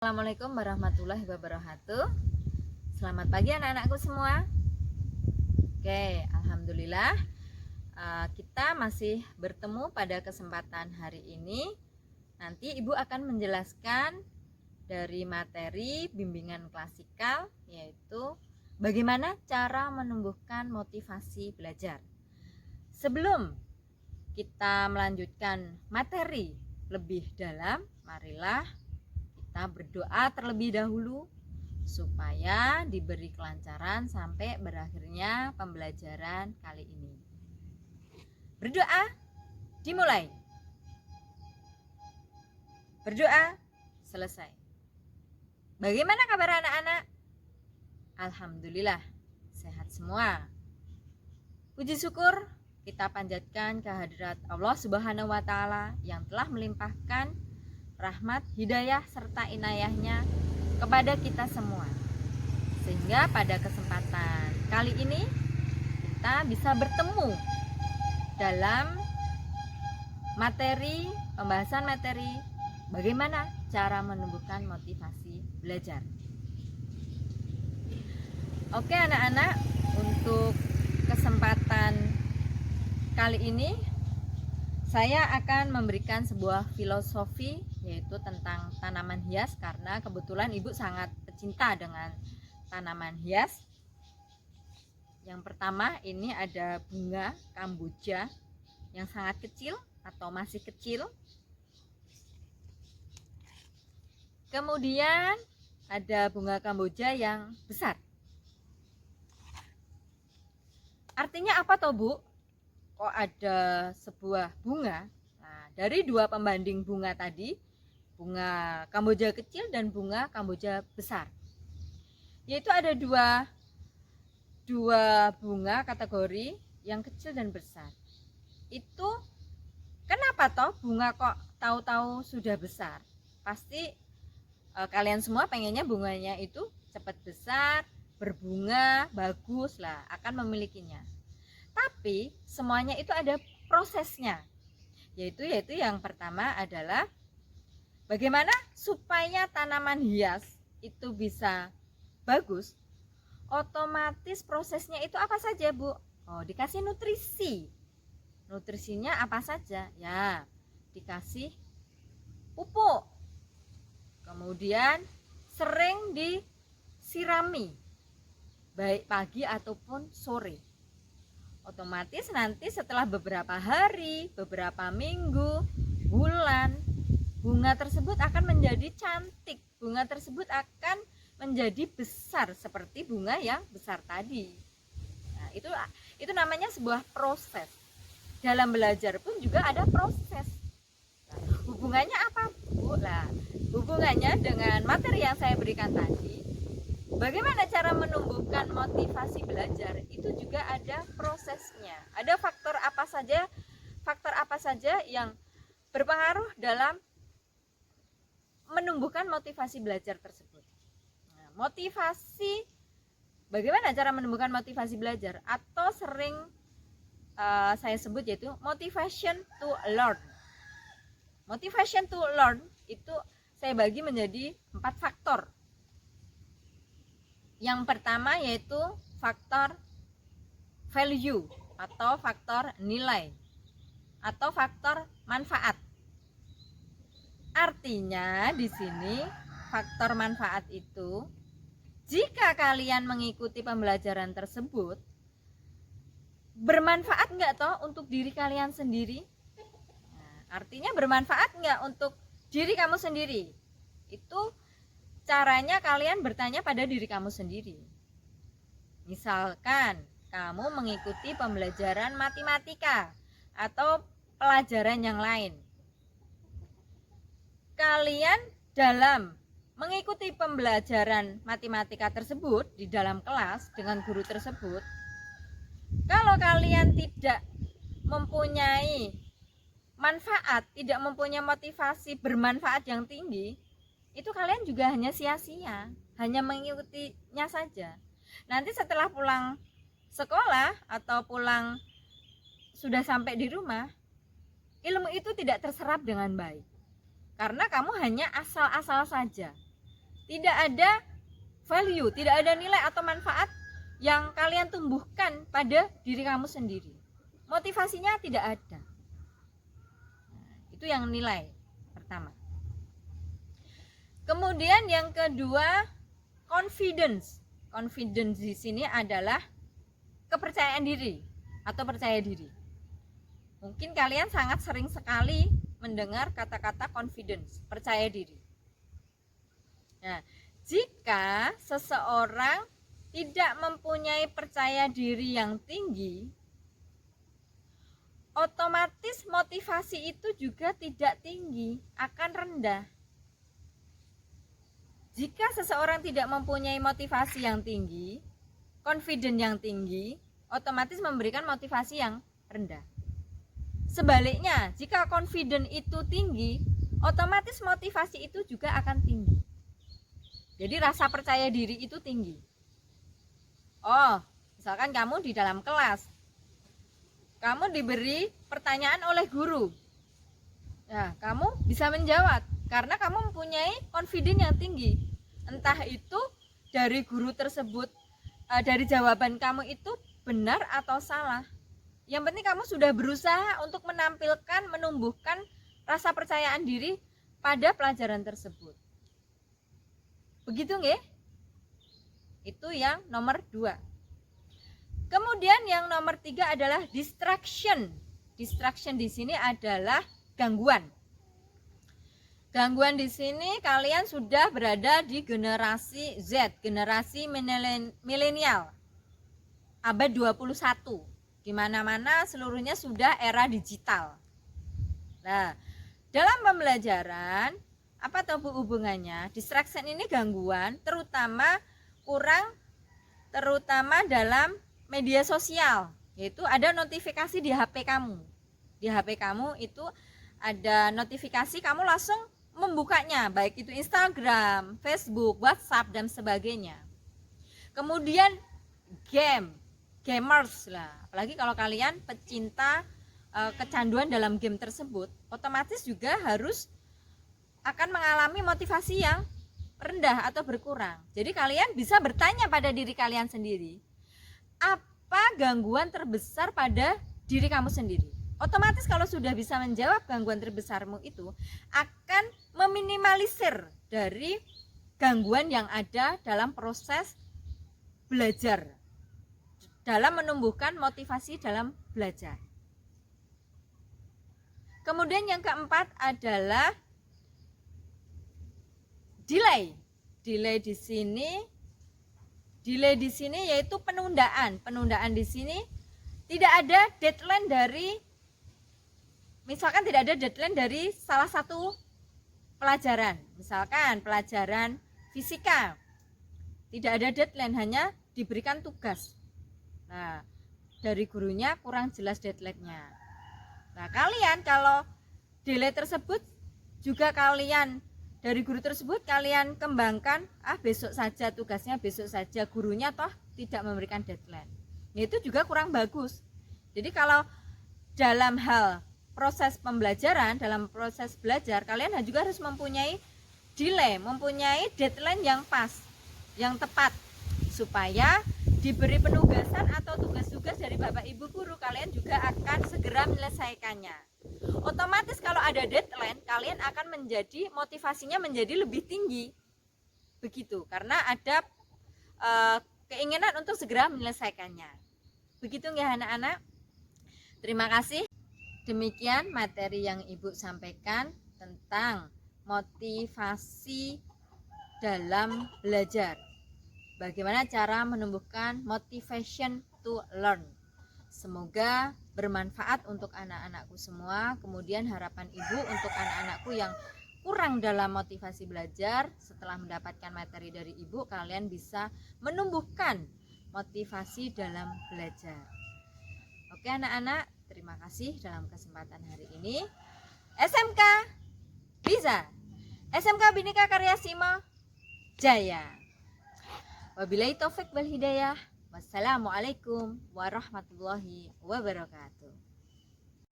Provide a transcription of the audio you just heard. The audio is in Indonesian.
Assalamualaikum warahmatullahi wabarakatuh. Selamat pagi anak-anakku semua. Oke, alhamdulillah kita masih bertemu pada kesempatan hari ini. Nanti Ibu akan menjelaskan dari materi bimbingan klasikal, yaitu bagaimana cara menumbuhkan motivasi belajar. Sebelum kita melanjutkan materi lebih dalam, marilah kita berdoa terlebih dahulu supaya diberi kelancaran sampai berakhirnya pembelajaran kali ini. Berdoa dimulai. Berdoa selesai. Bagaimana kabar anak-anak? Alhamdulillah sehat semua. Puji syukur kita panjatkan kehadirat Allah Subhanahu wa Ta'ala yang telah melimpahkan rahmat, hidayah, serta inayahnya kepada kita semua, sehingga pada kesempatan kali ini kita bisa bertemu dalam pembahasan materi bagaimana cara menumbuhkan motivasi belajar. Oke anak-anak, untuk kesempatan kali ini saya akan memberikan sebuah filosofi, yaitu tentang tanaman hias, karena kebetulan Ibu sangat pecinta dengan tanaman hias. Yang pertama, ini ada bunga kamboja yang sangat kecil atau masih kecil. Kemudian ada bunga kamboja yang besar. Artinya apa toh Bu? Kok ada sebuah bunga? Nah, dari dua pembanding bunga tadi, bunga kamboja kecil dan bunga kamboja besar, yaitu ada dua bunga kategori yang kecil dan besar. Itu kenapa toh bunga kok tahu-tahu sudah besar? Pasti kalian semua pengennya bunganya itu cepat besar, berbunga, bagus lah, akan memilikinya. Tapi semuanya itu ada prosesnya, yaitu yang pertama adalah bagaimana supaya tanaman hias itu bisa bagus. Otomatis prosesnya itu apa saja Bu? Oh, dikasih nutrisi. Nutrisinya apa saja? Ya, dikasih pupuk, kemudian sering disirami, baik pagi ataupun sore. Otomatis nanti setelah beberapa hari, beberapa minggu, bulan, bunga tersebut akan menjadi cantik. Bunga tersebut akan menjadi besar seperti bunga yang besar tadi. Nah, itu namanya sebuah proses. Dalam belajar pun juga ada proses. Nah, hubungannya apa Bu? Nah, hubungannya dengan materi yang saya berikan tadi, bagaimana cara menumbuhkan motivasi belajar, itu juga ada prosesnya. Ada faktor apa saja yang berpengaruh dalam menumbuhkan motivasi belajar tersebut. Nah, bagaimana cara menumbuhkan motivasi belajar, atau sering saya sebut yaitu motivation to learn. Motivation to learn itu saya bagi menjadi 4 faktor. Yang pertama yaitu faktor value atau faktor nilai atau faktor manfaat. Artinya di sini faktor manfaat itu, jika kalian mengikuti pembelajaran tersebut, bermanfaat nggak toh untuk diri kalian sendiri? Nah, artinya bermanfaat nggak untuk diri kamu sendiri? Itu caranya kalian bertanya pada diri kamu sendiri. Misalkan kamu mengikuti pembelajaran matematika atau pelajaran yang lain. Kalian dalam mengikuti pembelajaran matematika tersebut di dalam kelas dengan guru tersebut, kalau kalian tidak mempunyai manfaat, tidak mempunyai motivasi bermanfaat yang tinggi, itu kalian juga hanya sia-sia, hanya mengikutinya saja. Nanti setelah pulang sekolah atau pulang sudah sampai di rumah, ilmu itu tidak terserap dengan baik, karena kamu hanya asal-asal saja. tidak ada value, tidak ada nilai atau manfaat yang kalian tumbuhkan pada diri kamu sendiri. Motivasinya tidak ada. Nah, itu yang nilai pertama. Kemudian yang kedua, confidence. Confidence di sini adalah kepercayaan diri atau percaya diri. Mungkin kalian sangat sering sekali mendengar kata-kata confidence, percaya diri. Nah, jika seseorang tidak mempunyai percaya diri yang tinggi, otomatis motivasi itu juga tidak tinggi, akan rendah. Jika seseorang tidak mempunyai motivasi yang tinggi, confident yang tinggi, otomatis memberikan motivasi yang rendah. Sebaliknya, jika confident itu tinggi, otomatis motivasi itu juga akan tinggi. Jadi rasa percaya diri itu tinggi. Oh, misalkan kamu di dalam kelas, kamu diberi pertanyaan oleh guru. Nah, kamu bisa menjawab karena kamu mempunyai confidence yang tinggi. Entah itu dari guru tersebut, dari jawaban kamu itu benar atau salah. Yang penting kamu sudah berusaha untuk menampilkan, menumbuhkan rasa percayaan diri pada pelajaran tersebut. Begitu nggih? Itu yang nomor 2. Kemudian yang nomor 3 adalah distraction. Distraction di sini adalah gangguan. Gangguan di sini kalian sudah berada di generasi Z, generasi milenial. Abad 21. Di mana-mana seluruhnya sudah era digital. Nah, dalam pembelajaran apa tahu hubungannya? Distraction ini gangguan, terutama dalam media sosial, yaitu ada notifikasi di HP kamu. Di HP kamu itu ada notifikasi, kamu langsung membukanya, baik itu Instagram, Facebook, WhatsApp dan sebagainya. Kemudian gamers lah, apalagi kalau kalian pecinta kecanduan dalam game tersebut, otomatis juga harus akan mengalami motivasi yang rendah atau berkurang. Jadi kalian bisa bertanya pada diri kalian sendiri, apa gangguan terbesar pada diri kamu sendiri? Otomatis kalau sudah bisa menjawab gangguan terbesarmu itu, akan meminimalisir dari gangguan yang ada dalam proses belajar, dalam menumbuhkan motivasi dalam belajar. Kemudian yang keempat adalah delay. Delay di sini yaitu penundaan. Penundaan di sini tidak ada deadline dari salah satu pelajaran. Misalkan pelajaran fisika, tidak ada deadline, hanya diberikan tugas. Nah, dari gurunya kurang jelas deadline-nya. Nah, kalian kalau delay tersebut juga dari guru tersebut kalian kembangkan, besok saja tugasnya, besok saja, gurunya toh tidak memberikan deadline. Itu juga kurang bagus. Jadi kalau dalam hal proses pembelajaran, dalam proses belajar, kalian juga harus mempunyai delay, mempunyai deadline yang pas, yang tepat, supaya diberi penugasan atau tugas-tugas dari Bapak Ibu guru, kalian juga akan segera menyelesaikannya. Otomatis kalau ada deadline, kalian akan motivasinya menjadi lebih tinggi. Begitu, karena ada keinginan untuk segera menyelesaikannya. Begitu nggih anak-anak? Terima kasih. Demikian materi yang Ibu sampaikan tentang motivasi dalam belajar. Bagaimana cara menumbuhkan motivation to learn. Semoga bermanfaat untuk anak-anakku semua. Kemudian harapan Ibu untuk anak-anakku yang kurang dalam motivasi belajar, setelah mendapatkan materi dari Ibu, kalian bisa menumbuhkan motivasi dalam belajar. Oke anak-anak, terima kasih dalam kesempatan hari ini. SMK bisa, SMK Bhinneka Karya Sima Jaya. Wabillahi taufik wal hidayah. Wassalamualaikum warahmatullahi wabarakatuh.